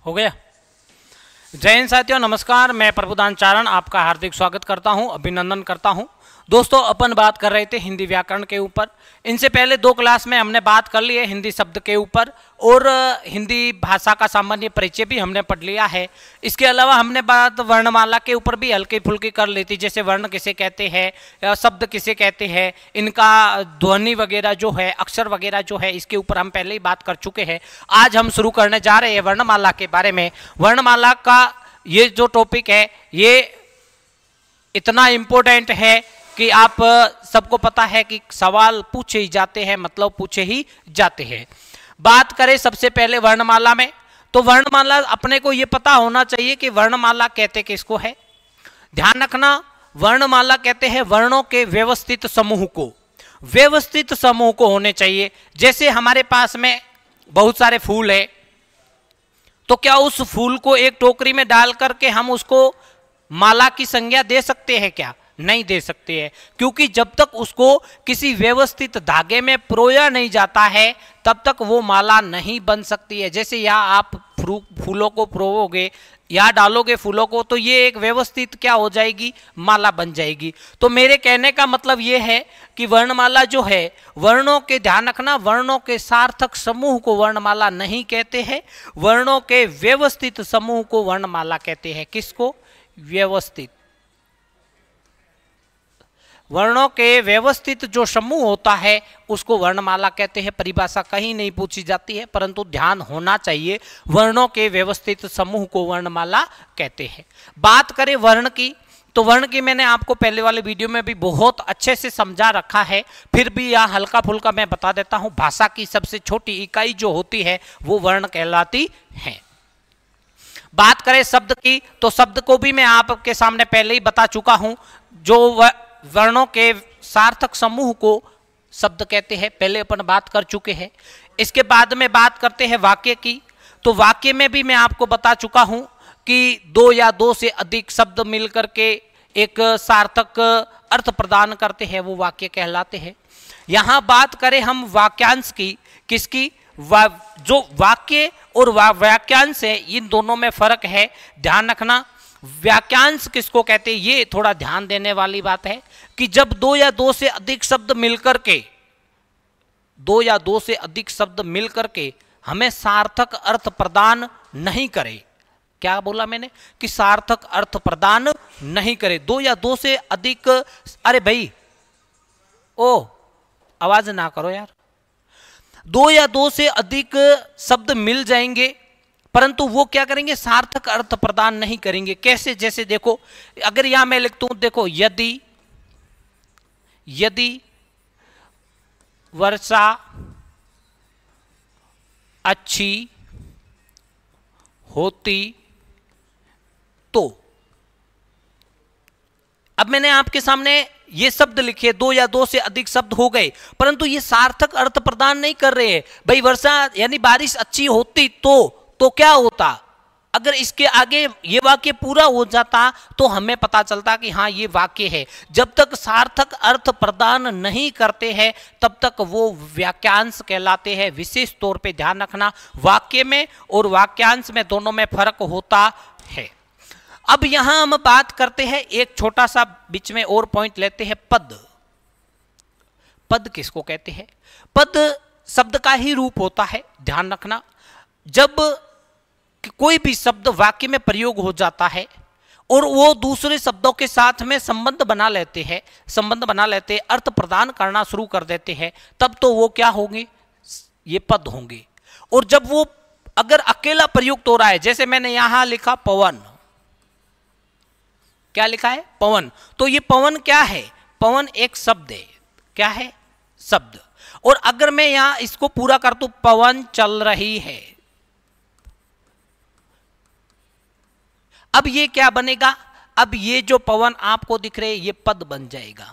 हो गया। जय हिंद साथियों, नमस्कार। मैं प्रभुदान चारण आपका हार्दिक स्वागत करता हूं, अभिनंदन करता हूं। दोस्तों, अपन बात कर रहे थे हिंदी व्याकरण के ऊपर। इनसे पहले 2 क्लास में हमने बात कर ली है हिंदी शब्द के ऊपर और हिंदी भाषा का सामान्य परिचय भी हमने पढ़ लिया है। इसके अलावा हमने बात वर्णमाला के ऊपर भी हल्की फुल्की कर ली थी, जैसे वर्ण किसे कहते हैं या शब्द किसे कहते हैं, इनका ध्वनि वगैरह जो है, अक्षर वगैरह जो है, इसके ऊपर हम पहले ही बात कर चुके हैं। आज हम शुरू करने जा रहे हैं वर्णमाला के बारे में। वर्णमाला का ये जो टॉपिक है ये इतना इम्पोर्टेंट है कि आप सबको पता है कि सवाल पूछे ही जाते हैं, मतलब पूछे ही जाते हैं। बात करें सबसे पहले वर्णमाला में, तो वर्णमाला अपने को यह पता होना चाहिए कि वर्णमाला कहते किसको है। ध्यान रखना, वर्णमाला कहते हैं वर्णों के व्यवस्थित समूह को। व्यवस्थित समूह को होने चाहिए। जैसे हमारे पास में बहुत सारे फूल है, तो क्या उस फूल को एक टोकरी में डाल करके हम उसको माला की संज्ञा दे सकते हैं? क्या नहीं दे सकते हैं, क्योंकि जब तक उसको किसी व्यवस्थित धागे में परोया नहीं जाता है तब तक वो माला नहीं बन सकती है। जैसे यहाँ आप फूलों को परोगे या डालोगे फूलों को, तो ये एक व्यवस्थित क्या हो जाएगी, माला बन जाएगी। तो मेरे कहने का मतलब ये है कि वर्णमाला जो है, वर्णों के, ध्यान रखना, वर्णों के सार्थक समूह को वर्णमाला नहीं कहते हैं, वर्णों के व्यवस्थित समूह को वर्णमाला कहते हैं। किसको? व्यवस्थित। वर्णों के व्यवस्थित जो समूह होता है उसको वर्णमाला कहते हैं। परिभाषा कहीं नहीं पूछी जाती है, परंतु ध्यान होना चाहिए, वर्णों के व्यवस्थित समूह को वर्णमाला कहते हैं। बात करें वर्ण की, तो वर्ण की मैंने आपको पहले वाले वीडियो में भी बहुत अच्छे से समझा रखा है, फिर भी यहाँ हल्का फुल्का मैं बता देता हूँ। भाषा की सबसे छोटी इकाई जो होती है वो वर्ण कहलाती है। बात करें शब्द की, तो शब्द को भी मैं आपके सामने पहले ही बता चुका हूं। जो वर्णों के सार्थक समूह को शब्द कहते हैं, पहले अपन बात कर चुके हैं। इसके बाद में बात करते हैं वाक्य की, तो वाक्य में भी मैं आपको बता चुका हूं कि 2 या 2 से अधिक शब्द मिलकर के एक सार्थक अर्थ प्रदान करते हैं, वो वाक्य कहलाते हैं। यहां बात करें हम वाक्यांश की, किसकी? जो वाक्य और वाक्यांश है, इन दोनों में फर्क है। ध्यान रखना, वाक्यांश किसको कहते हैं, ये थोड़ा ध्यान देने वाली बात है कि जब 2 या 2 से अधिक शब्द मिलकर के, 2 या 2 से अधिक शब्द मिलकर के हमें सार्थक अर्थ प्रदान नहीं करे। क्या बोला मैंने? कि सार्थक अर्थ प्रदान नहीं करे। 2 या 2 से अधिक, अरे भाई ओ आवाज ना करो यार। 2 या 2 से अधिक शब्द मिल जाएंगे, परंतु वो क्या करेंगे? सार्थक अर्थ प्रदान नहीं करेंगे। कैसे? जैसे देखो, अगर यहां मैं लिखता हूं, देखो, यदि वर्षा अच्छी होती तो। अब मैंने आपके सामने ये शब्द लिखे, 2 या 2 से अधिक शब्द हो गए, परंतु ये सार्थक अर्थ प्रदान नहीं कर रहे हैं। भाई वर्षा यानी बारिश अच्छी होती तो क्या होता? अगर इसके आगे ये वाक्य पूरा हो जाता तो हमें पता चलता कि हाँ ये वाक्य है। जब तक सार्थक अर्थ प्रदान नहीं करते हैं तब तक वो वाक्यांश कहलाते हैं। विशेष तौर पे ध्यान रखना, वाक्य में और वाक्यांश में दोनों में फर्क होता है। अब यहां हम बात करते हैं, एक छोटा सा बीच में और पॉइंट लेते हैं, पद। पद किसको कहते हैं? पद शब्द का ही रूप होता है। ध्यान रखना, जब कोई भी शब्द वाक्य में प्रयोग हो जाता है और वो दूसरे शब्दों के साथ में संबंध बना लेते हैं, अर्थ प्रदान करना शुरू कर देते हैं, तब तो वो क्या होंगे? ये पद होंगे। और जब वो अगर अकेला प्रयुक्त हो रहा है, जैसे मैंने यहां लिखा पवन, क्या लिखा है? पवन। तो ये पवन क्या है? पवन एक शब्द है। क्या है? शब्द। और अगर मैं यहां इसको पूरा कर दूं, पवन चल रही है, अब ये क्या बनेगा? अब ये जो पवन आपको दिख रहे हैं ये पद बन जाएगा।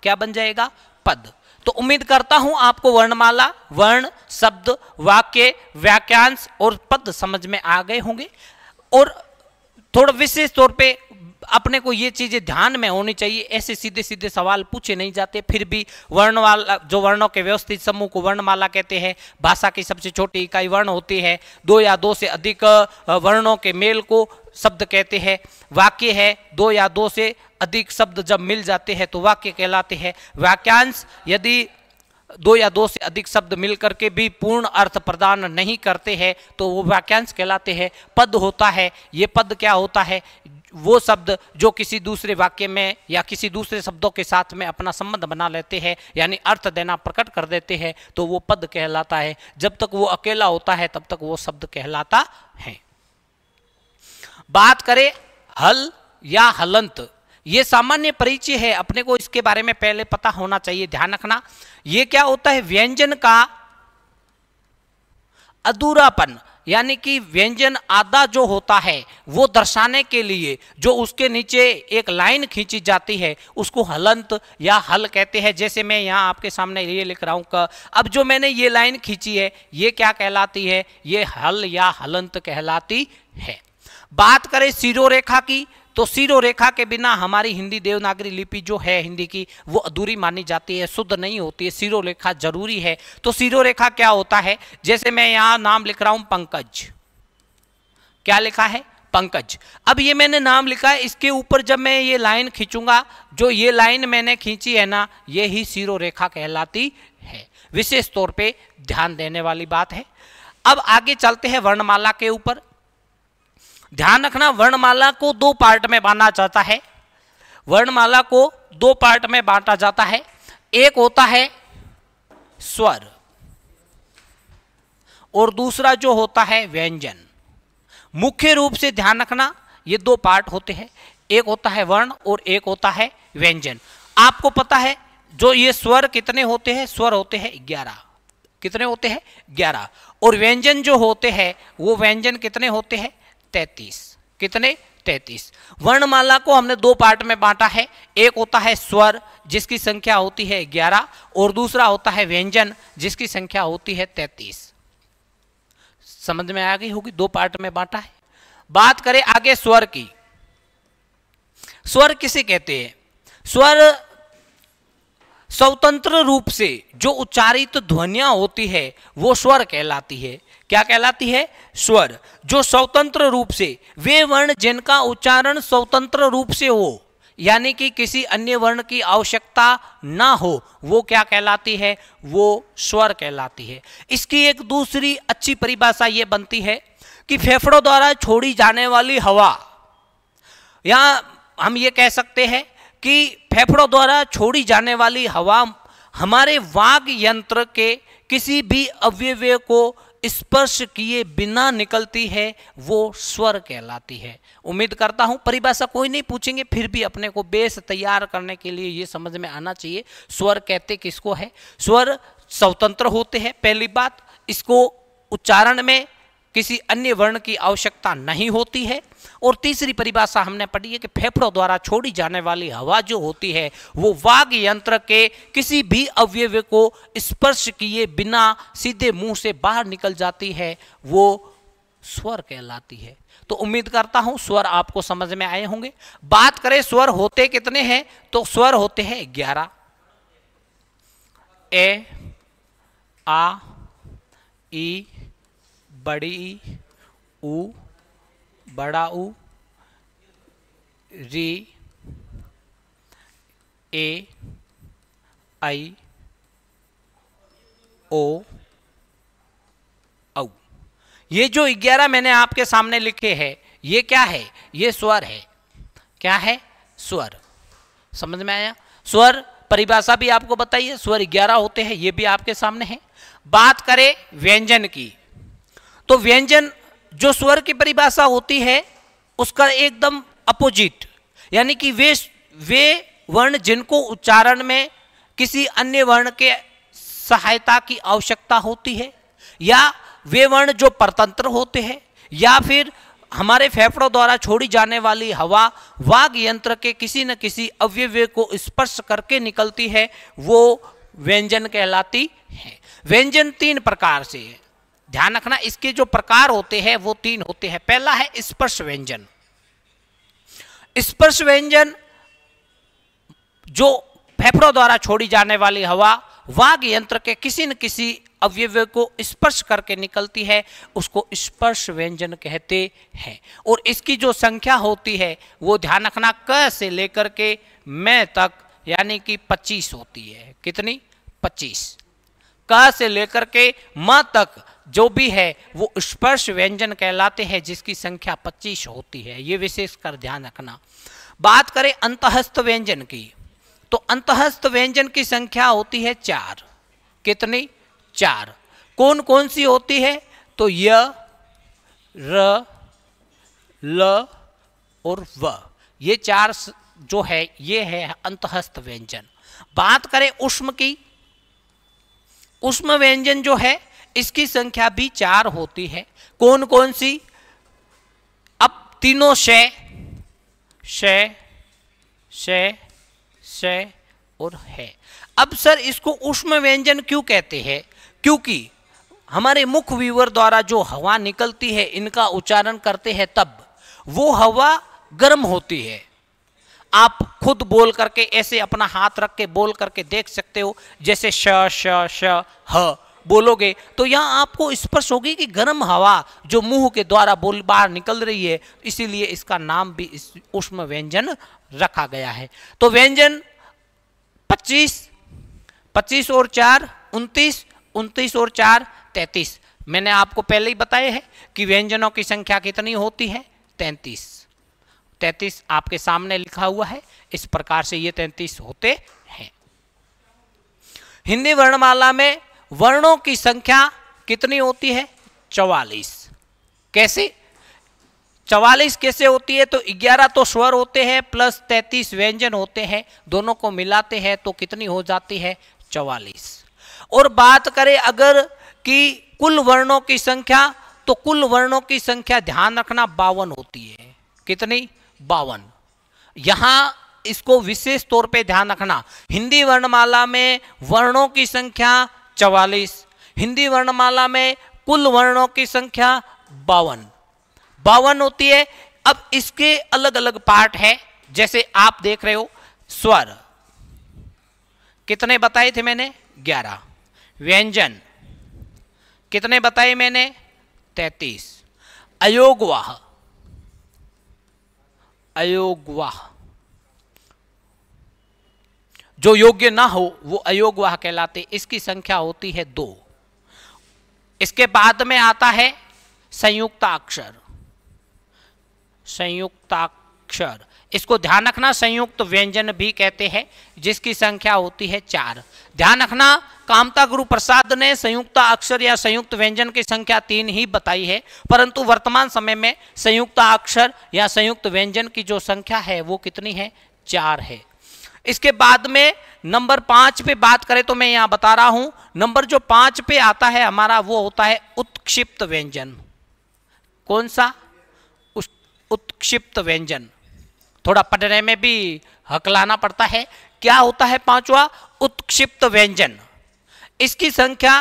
क्या बन जाएगा? पद। तो उम्मीद करता हूं आपको वर्णमाला, वर्ण, शब्द, वाक्य, वाक्यांश और पद समझ में आ गए होंगे। और थोड़ा विशेष तौर पे अपने को ये चीजें ध्यान में होनी चाहिए। ऐसे सीधे सीधे सवाल पूछे नहीं जाते। फिर भी वर्णमाला, जो वर्णों के व्यवस्थित समूह को वर्णमाला कहते हैं। भाषा की सबसे छोटी इकाई वर्ण होती है। 2 या 2 से अधिक वर्णों के मेल को शब्द कहते हैं। वाक्य है, 2 या 2 से अधिक शब्द जब मिल जाते हैं तो वाक्य कहलाते हैं। वाक्यांश, यदि 2 या 2 से अधिक शब्द मिलकर के भी पूर्ण अर्थ प्रदान नहीं करते हैं तो वो वाक्यांश कहलाते हैं। पद होता है, ये पद क्या होता है? वो शब्द जो किसी दूसरे वाक्य में या किसी दूसरे शब्दों के साथ में अपना संबंध बना लेते हैं, यानी अर्थ देना प्रकट कर देते हैं, तो वो पद कहलाता है। जब तक वो अकेला होता है तब तक वो शब्द कहलाता है। बात करें हल या हलंत, ये सामान्य परिचय है, अपने को इसके बारे में पहले पता होना चाहिए, ध्यान रखना। ये क्या होता है? व्यंजन का अधूरापन, यानी कि व्यंजन आधा जो होता है वो दर्शाने के लिए जो उसके नीचे एक लाइन खींची जाती है उसको हलंत या हल कहते हैं। जैसे मैं यहाँ आपके सामने ये लिख रहा हूँ, अब जो मैंने ये लाइन खींची है ये क्या कहलाती है? ये हल या हलंत कहलाती है। बात करें शिरोरेखा की, तो शिरोरेखा के बिना हमारी हिंदी देवनागरी लिपि जो है हिंदी की वो अधूरी मानी जाती है, शुद्ध नहीं होती है। शिरोरेखा जरूरी है। तो शिरोरेखा क्या होता है? जैसे मैं यहाँ नाम लिख रहा हूं पंकज, क्या लिखा है? पंकज। अब ये मैंने नाम लिखा है, इसके ऊपर जब मैं ये लाइन खींचूंगा, जो ये लाइन मैंने खींची है ना, ये ही शिरोरेखा कहलाती है। विशेष तौर पे ध्यान देने वाली बात है। अब आगे चलते हैं वर्णमाला के ऊपर। ध्यान रखना, वर्णमाला को 2 पार्ट में बांटा जाता है। वर्णमाला को 2 पार्ट में बांटा जाता है। एक होता है स्वर और दूसरा जो होता है व्यंजन। मुख्य रूप से ध्यान रखना, ये 2 पार्ट होते हैं। एक होता है वर्ण और एक होता है व्यंजन। आपको पता है जो ये स्वर कितने होते हैं? स्वर होते हैं 11। कितने होते हैं? 11। और व्यंजन जो होते हैं वो व्यंजन कितने होते हैं? 33। कितने? 33। वर्णमाला को हमने 2 पार्ट में बांटा है। एक होता है स्वर जिसकी संख्या होती है 11 और दूसरा होता है व्यंजन जिसकी संख्या होती है 33। समझ में आ गई होगी, 2 पार्ट में बांटा है। बात करें आगे स्वर की। स्वर किसे कहते हैं? स्वर स्वतंत्र रूप से जो उच्चारित ध्वनियां होती है वो स्वर कहलाती है। क्या कहलाती है? स्वर। जो स्वतंत्र रूप से, वे वर्ण जिनका उच्चारण स्वतंत्र रूप से हो, यानी कि किसी अन्य वर्ण की आवश्यकता ना हो, वो क्या कहलाती है? वो स्वर कहलाती है। इसकी एक दूसरी अच्छी परिभाषा ये बनती है कि फेफड़ों द्वारा छोड़ी जाने वाली हवा, या हम ये कह सकते हैं कि फेफड़ों द्वारा छोड़ी जाने वाली हवा हमारे वाग यंत्र के किसी भी अवयव को स्पर्श किए बिना निकलती है, वो स्वर कहलाती है। उम्मीद करता हूं परिभाषा कोई नहीं पूछेंगे, फिर भी अपने को बेस तैयार करने के लिए ये समझ में आना चाहिए स्वर कहते किसको है। स्वर स्वतंत्र होते हैं, पहली बात। इसको उच्चारण में किसी अन्य वर्ण की आवश्यकता नहीं होती है। और तीसरी परिभाषा हमने पढ़ी है कि फेफड़ों द्वारा छोड़ी जाने वाली हवा जो होती है वो वाग यंत्र के किसी भी अवयव को स्पर्श किए बिना सीधे मुंह से बाहर निकल जाती है, वो स्वर कहलाती है। तो उम्मीद करता हूं स्वर आपको समझ में आए होंगे। बात करें स्वर होते कितने हैं, तो स्वर होते हैं 11। ए, आ, ई, बड़ी ई, ऊ, बड़ा ऊ, री, ए, आई, ओ, औ। ये जो 11 मैंने आपके सामने लिखे हैं ये क्या है? ये स्वर है। क्या है? स्वर। समझ में आया? स्वर परिभाषा भी आपको बताइए, स्वर 11 होते हैं, ये भी आपके सामने है। बात करें व्यंजन की, तो व्यंजन जो स्वर की परिभाषा होती है उसका एकदम अपोजिट, यानी कि वे वर्ण जिनको उच्चारण में किसी अन्य वर्ण के सहायता की आवश्यकता होती है, या वे वर्ण जो परतंत्र होते हैं, या फिर हमारे फेफड़ों द्वारा छोड़ी जाने वाली हवा वाग यंत्र के किसी न किसी अवयव को स्पर्श करके निकलती है, वो व्यंजन कहलाती है। व्यंजन 3 प्रकार से है, ध्यान रखना। इसके जो प्रकार होते हैं वो 3 होते हैं। पहला है स्पर्श व्यंजन। स्पर्श व्यंजन जो फेफड़ों द्वारा छोड़ी जाने वाली हवा वाग यंत्र के किसी न किसी अवयव को स्पर्श करके निकलती है, उसको स्पर्श व्यंजन कहते हैं। और इसकी जो संख्या होती है वो ध्यान रखना क से लेकर के मैं तक यानी कि 25 होती है। कितनी? 25। क से लेकर के म तक जो भी है वो स्पर्श व्यंजन कहलाते हैं, जिसकी संख्या 25 होती है। ये विशेषकर ध्यान रखना। बात करें अंतःस्थ व्यंजन की, तो अंतःस्थ व्यंजन की संख्या होती है 4। कितनी? 4। कौन कौन सी होती है? तो य, र, ल और व, ये 4 जो है ये है अंतःस्थ व्यंजन। बात करें ऊष्म की, ऊष्म व्यंजन जो है इसकी संख्या भी 4 होती है। कौन कौन सी? अब तीनों शय, शय, शय, शय और है। अब सर इसको ऊष्म व्यंजन क्यों कहते हैं? क्योंकि हमारे मुख व्यूवर द्वारा जो हवा निकलती है, इनका उच्चारण करते हैं तब वो हवा गर्म होती है। आप खुद बोल करके ऐसे अपना हाथ रख के बोल करके देख सकते हो, जैसे श श श ह बोलोगे तो यहाँ आपको स्पर्श होगी कि गर्म हवा जो मुंह के द्वारा बोल बाहर निकल रही है, इसीलिए इसका नाम भी इस ऊष्म व्यंजन रखा गया है। तो व्यंजन 25, 25 और 4 29, 29 और 4 33। मैंने आपको पहले ही बताया है कि व्यंजनों की संख्या कितनी होती है? 33। 33 आपके सामने लिखा हुआ है, इस प्रकार से ये 33 होते हैं। हिंदी वर्णमाला में वर्णों की संख्या कितनी होती है? 44। कैसे? 44 कैसे होती है? तो 11 तो स्वर होते हैं प्लस 33 व्यंजन होते हैं, दोनों को मिलाते हैं तो कितनी हो जाती है? 44। और बात करें अगर कि कुल वर्णों की संख्या, तो कुल वर्णों की संख्या ध्यान रखना 52 होती है। कितनी? 52। यहां इसको विशेष तौर पे ध्यान रखना, हिंदी वर्णमाला में वर्णों की संख्या 44, हिंदी वर्णमाला में कुल वर्णों की संख्या 52 होती है। अब इसके अलग अलग पार्ट है, जैसे आप देख रहे हो स्वर कितने बताए थे मैंने? 11। व्यंजन कितने बताए मैंने? 33। अयोगवाह, अयोगवाह जो योग्य ना हो वो अयोगवाह कहलाते, इसकी संख्या होती है 2। इसके बाद में आता है संयुक्ताक्षर, संयुक्ताक्षर इसको ध्यान रखना संयुक्त व्यंजन भी कहते हैं, जिसकी संख्या होती है 4। ध्यान रखना कामता गुरु प्रसाद ने संयुक्ताक्षर या संयुक्त व्यंजन की संख्या 3 ही बताई है, परंतु वर्तमान समय में संयुक्ताक्षर या संयुक्त व्यंजन की जो संख्या है वो कितनी है? 4 है। इसके बाद में नंबर 5 पे बात करें तो मैं यहां बता रहा हूं, नंबर जो 5 पे आता है हमारा वो होता है उत्क्षिप्त व्यंजन। कौन सा? उत्क्षिप्त व्यंजन। थोड़ा पढ़ने में भी हकलाना पड़ता है। क्या होता है 5वां? उत्क्षिप्त व्यंजन। इसकी संख्या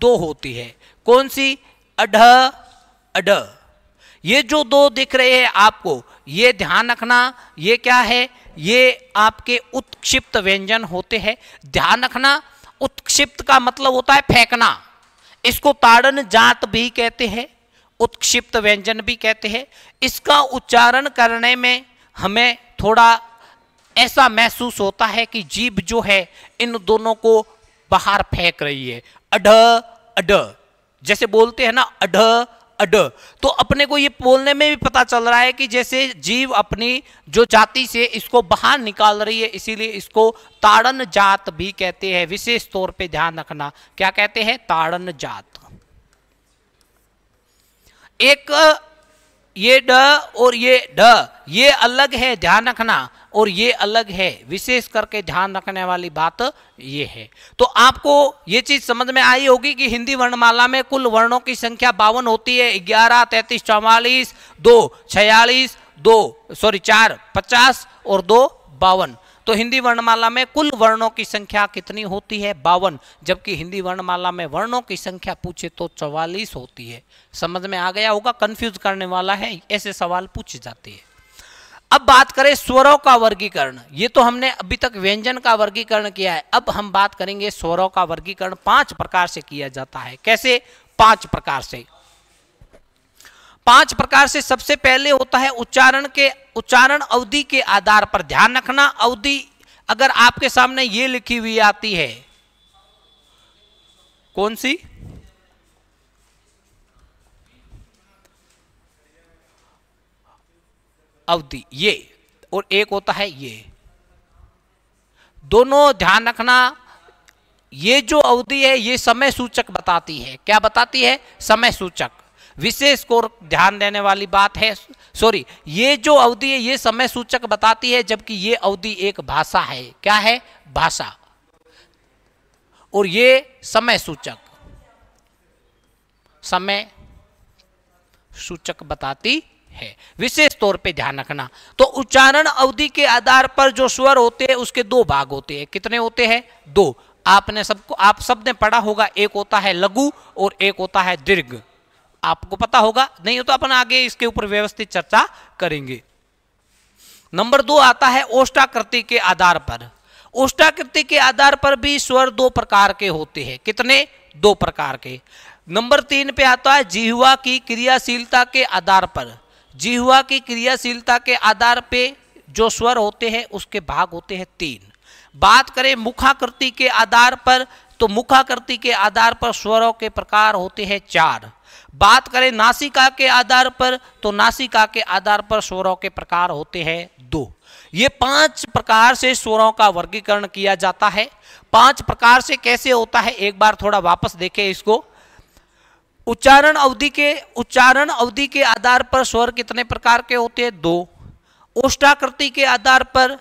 2 होती है। कौन सी? अढ, अढ। ये जो 2 दिख रहे हैं आपको, ये ध्यान रखना, ये क्या है? ये आपके उत्क्षिप्त व्यंजन होते हैं। ध्यान रखना उत्क्षिप्त का मतलब होता है फेंकना, इसको ताड़न जात भी कहते हैं, उत्क्षिप्त व्यंजन भी कहते हैं। इसका उच्चारण करने में हमें थोड़ा ऐसा महसूस होता है कि जीभ जो है इन दोनों को बाहर फेंक रही है। अढ, अढ जैसे बोलते हैं ना, अढ, अढ, तो अपने को ये बोलने में भी पता चल रहा है कि जैसे जीव अपनी जो जाति से इसको बाहर निकाल रही है, इसीलिए इसको ताड़न जात भी कहते हैं। विशेष तौर पे ध्यान रखना, क्या कहते हैं? ताड़न जात। एक ये ड और ये ढ, ये अलग है, ध्यान रखना, और ये अलग है। विशेष करके ध्यान रखने वाली बात ये है। तो आपको ये चीज समझ में आई होगी कि हिंदी वर्णमाला में कुल वर्णों की संख्या 52 होती है। 11, 33, 44, 2 46, 4 50 और 2 52। तो हिंदी वर्णमाला में कुल वर्णों की संख्या कितनी होती है? 52। जबकि हिंदी वर्णमाला में वर्णों की संख्या पूछे तो 44 होती है। समझ में आ गया होगा? कंफ्यूज करने वाला है, ऐसे सवाल पूछे जाते हैं। अब बात करें स्वरों का वर्गीकरण। ये तो हमने अभी तक व्यंजन का वर्गीकरण किया है, अब हम बात करेंगे स्वरों का वर्गीकरण 5 प्रकार से किया जाता है। कैसे? 5 प्रकार से। 5 प्रकार से सबसे पहले होता है उच्चारण अवधि के आधार पर। ध्यान रखना, अवधि अगर आपके सामने ये लिखी हुई आती है, कौन सी? अवधि, ये, और एक होता है ये, दोनों ध्यान रखना। ये जो अवधि है ये समय सूचक बताती है। क्या बताती है? समय सूचक। विशेष को ध्यान देने वाली बात है। सॉरी, ये जो अवधि है ये समय सूचक बताती है, जबकि ये अवधि एक भाषा है। क्या है? भाषा। और ये समय सूचक बताती है। विशेष तौर पे ध्यान रखना। तो उच्चारण अवधि के आधार पर जो स्वर होते हैं उसके 2 भाग होते हैं। कितने होते हैं? 2। आप सबने पढ़ा होगा, एक होता है लघु और एक होता है दीर्घ। आपको पता होगा, नहीं हो तो अपन आगे इसके ऊपर व्यवस्थित चर्चा करेंगे। नंबर 2 आता है ओष्ठाकृति के आधार पर। ओष्ठाकृति के आधार पर भी स्वर 2 प्रकार के होते हैं। कितने? 2 प्रकार के। नंबर 3 पे आता है जिह्वा की क्रियाशीलता के आधार पर। जिह्वा की क्रियाशीलता के आधार पे जो स्वर होते हैं उसके भाग होते हैं 3। बात करें मुखाकृति के आधार पर, तो मुखाकृति के आधार पर स्वरों के प्रकार होते हैं 4। बात करें नासिका के आधार पर, तो नासिका के आधार पर स्वरों के प्रकार होते हैं 2। ये 5 प्रकार से स्वरों का वर्गीकरण किया जाता है। 5 प्रकार से कैसे होता है, एक बार थोड़ा वापस देखें इसको। उच्चारण अवधि के आधार पर स्वर कितने प्रकार के होते हैं? 2। ओष्ठाकृति के आधार पर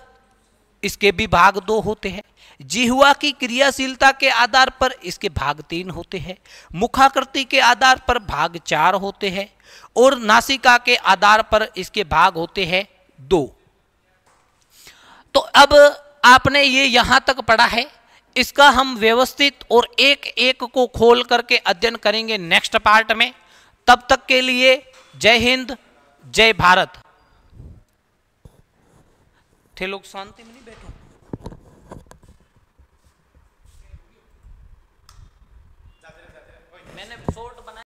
इसके भी भाग 2 होते हैं। जिह्वा की क्रियाशीलता के आधार पर इसके भाग 3 होते हैं। मुखाकृति के आधार पर भाग 4 होते हैं और नासिका के आधार पर इसके भाग होते हैं 2। तो अब आपने ये यहां तक पढ़ा है, इसका हम व्यवस्थित और एक एक को खोल करके अध्ययन करेंगे नेक्स्ट पार्ट में। तब तक के लिए जय हिंद, जय भारत। थे लोग शांति में नहीं बैठो।